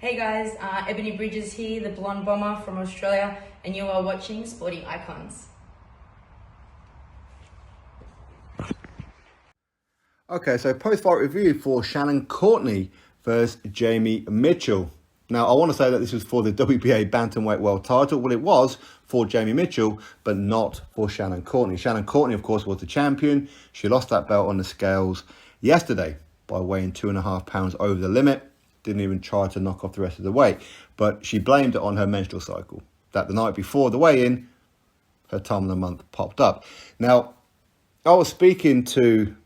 Hey guys, Ebony Bridges here, the blonde bomber from Australia, and you are watching Sporting Icons. Okay, so post-fight review for Shannon Courtenay versus Jamie Mitchell. Now, I want to say that this was for the WBA Bantamweight World title. Well, it was for Jamie Mitchell, but not for Shannon Courtenay. Shannon Courtenay, of course, was the champion. She lost that belt on the scales yesterday by weighing 2.5 pounds over the limit. Didn't even try to knock off the rest of the weight. But she blamed it on her menstrual cycle. That the night before the weigh-in, her time of the month popped up. Now, I was speaking to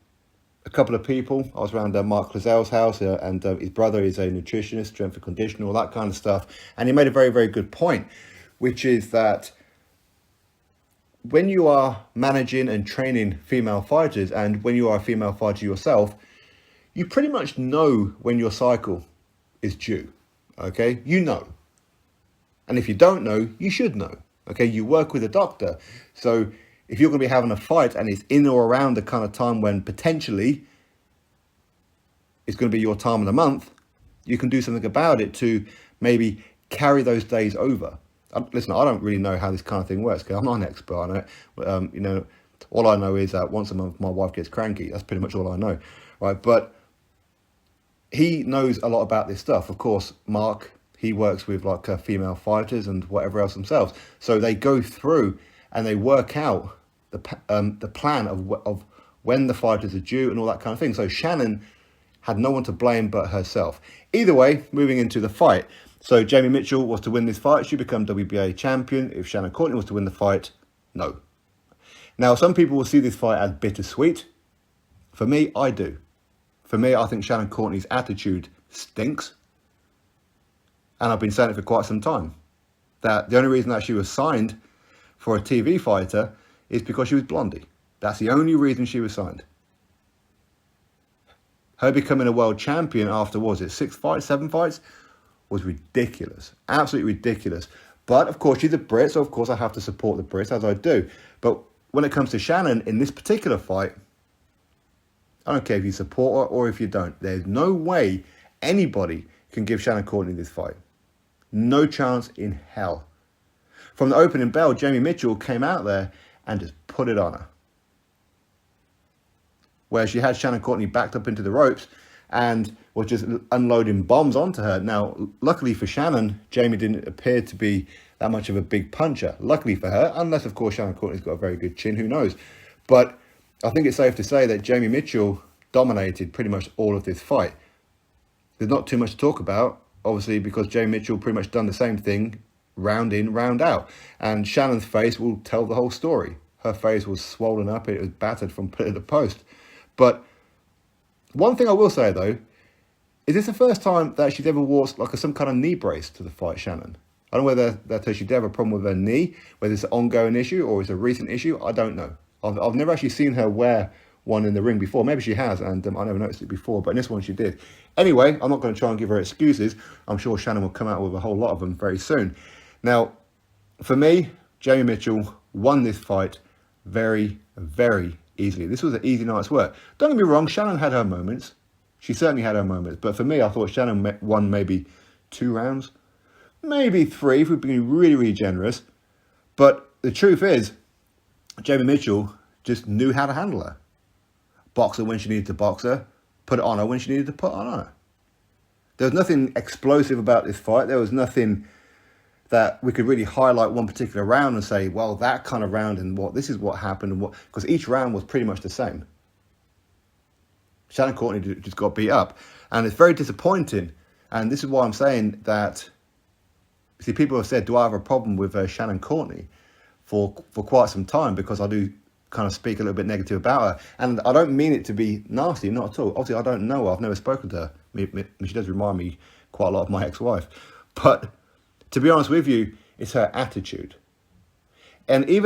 a couple of people. I was around Mark Clazel's house, and his brother is a nutritionist, strength and conditioner, all that kind of stuff. And he made a very, very good point, which is that when you are managing and training female fighters, and when you are a female fighter yourself, you pretty much know when your cycle is due. Okay, you know. And if you don't know, you should know. Okay, you work with a doctor. So if you're going to be having a fight and it's in or around the kind of time when potentially it's going to be your time of the month, you can do something about it to maybe carry those days over. Listen, I don't really know how this kind of thing works because I'm not an expert on it. All I know is that once a month my wife gets cranky. That's pretty much all I know, right? But he knows a lot about this stuff. Of course, Mark, he works with female fighters and whatever else themselves. So they go through and they work out the plan of when the fighters are due and all that kind of thing. So Shannon had no one to blame but herself. Either way, moving into the fight. So Jamie Mitchell was to win this fight. She become WBA champion. If Shannon Courtenay was to win the fight, no. Now, some people will see this fight as bittersweet. For me, I do. For me, I think Shannon Courtenay's attitude stinks. And I've been saying it for quite some time. That the only reason that she was signed for a TV fighter is because she was blondie. That's the only reason she was signed. Her becoming a world champion after, what was it, 6 fights, 7 fights, was ridiculous. Absolutely ridiculous. But, of course, she's a Brit, so, of course, I have to support the Brits, as I do. But when it comes to Shannon, in this particular fight, I don't care if you support her or if you don't. There's no way anybody can give Shannon Courtenay this fight. No chance in hell. From the opening bell, Jamie Mitchell came out there and just put it on her. Where she had Shannon Courtenay backed up into the ropes and was just unloading bombs onto her. Now, luckily for Shannon, Jamie didn't appear to be that much of a big puncher. Luckily for her, unless, of course, Shannon Courtenay's got a very good chin, who knows. But I think it's safe to say that Jamie Mitchell dominated pretty much all of this fight. There's not too much to talk about, obviously, because Jamie Mitchell pretty much done the same thing round in, round out. And Shannon's face will tell the whole story. Her face was swollen up, it was battered from pillar to post. But one thing I will say, though, is this the first time that she's ever wore some kind of knee brace to the fight, Shannon? I don't know whether she did have a problem with her knee, whether it's an ongoing issue or it's a recent issue, I don't know. I've never actually seen her wear one in the ring before. Maybe she has, and I never noticed it before, but in this one she did. Anyway, I'm not going to try and give her excuses. I'm sure Shannon will come out with a whole lot of them very soon. Now, for me, Jamie Mitchell won this fight very, very easily. This was an easy night's work. Don't get me wrong, Shannon had her moments. She certainly had her moments. But for me, I thought Shannon won maybe 2 rounds. Maybe 3 if we're being really, really generous. But the truth is, Jamie Mitchell just knew how to handle her. Box her when she needed to box her. Put it on her when she needed to put it on her. There was nothing explosive about this fight. There was nothing that we could really highlight one particular round and say, well, that kind of round and this is what happened. Because each round was pretty much the same. Shannon Courtenay just got beat up. And it's very disappointing. And this is why I'm saying that, see, people have said, do I have a problem with Shannon Courtenay for quite some time, because I do kind of speak a little bit negative about her. And I don't mean it to be nasty, not at all. Obviously, I don't know her. I've never spoken to her. She does remind me quite a lot of my ex-wife. But to be honest with you, it's her attitude. And it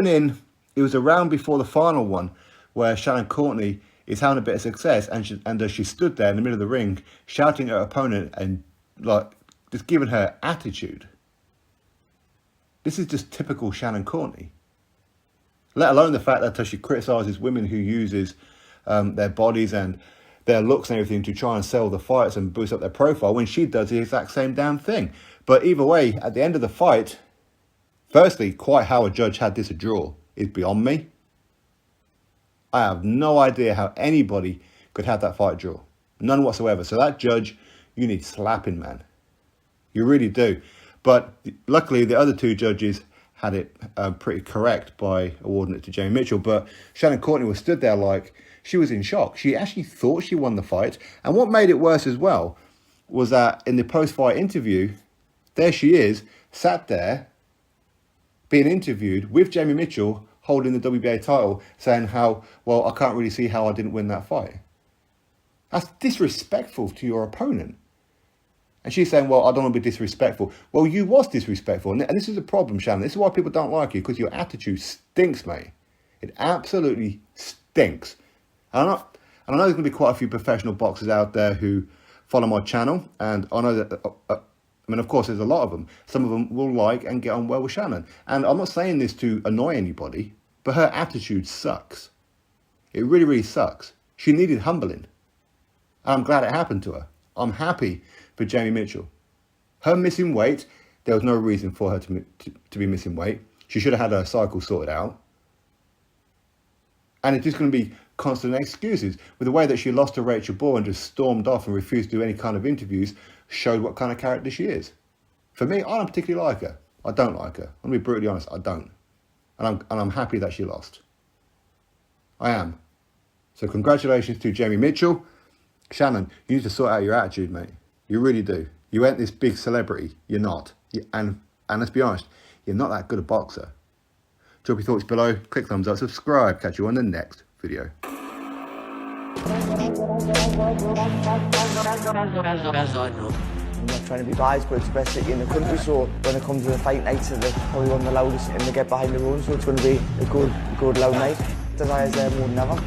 was a round before the final one where Shannon Courtenay is having a bit of success, and she stood there in the middle of the ring shouting at her opponent and just giving her attitude. This is just typical Shannon Courtenay. Let alone the fact that she criticises women who uses their bodies and their looks and everything to try and sell the fights and boost up their profile when she does the exact same damn thing. But either way, at the end of the fight, firstly, quite how a judge had this a draw is beyond me. I have no idea how anybody could have that fight draw. None whatsoever. So that judge, you need slapping, man. You really do. But luckily, the other two judges had it pretty correct by awarding it to Jamie Mitchell. But Shannon Courtenay was stood there like she was in shock. She actually thought she won the fight. And what made it worse as well was that in the post-fight interview, there she is, sat there, being interviewed with Jamie Mitchell, holding the WBA title, saying how, well, I can't really see how I didn't win that fight. That's disrespectful to your opponent. And she's saying, well, I don't want to be disrespectful. Well, you was disrespectful. And this is a problem, Shannon. This is why people don't like you, because your attitude stinks, mate. It absolutely stinks. And I know there's going to be quite a few professional boxers out there who follow my channel. And I know that, I mean, of course, there's a lot of them. Some of them will like and get on well with Shannon. And I'm not saying this to annoy anybody, but her attitude sucks. It really, really sucks. She needed humbling. And I'm glad it happened to her. I'm happy for Jamie Mitchell. Her missing weight, there was no reason for her to be missing weight. She should have had her cycle sorted out. And it's just going to be constant excuses. With the way that she lost to Rachel Ball and just stormed off and refused to do any kind of interviews, showed what kind of character she is. For me, I don't particularly like her. I don't like her. I'm going to be brutally honest, I don't. And I'm happy that she lost. I am. So congratulations to Jamie Mitchell. Shannon, you need to sort out your attitude, mate. You really do. You ain't this big celebrity. You're not. And let's be honest, you're not that good a boxer. Drop your thoughts below. Click thumbs up, subscribe. Catch you on the next video. I'm not trying to be biased, but it's the best city in the country, so when it comes to the fight nights, it's probably one of the loudest, and they get behind the room, so it's going to be a good loud night. Desires there more than ever.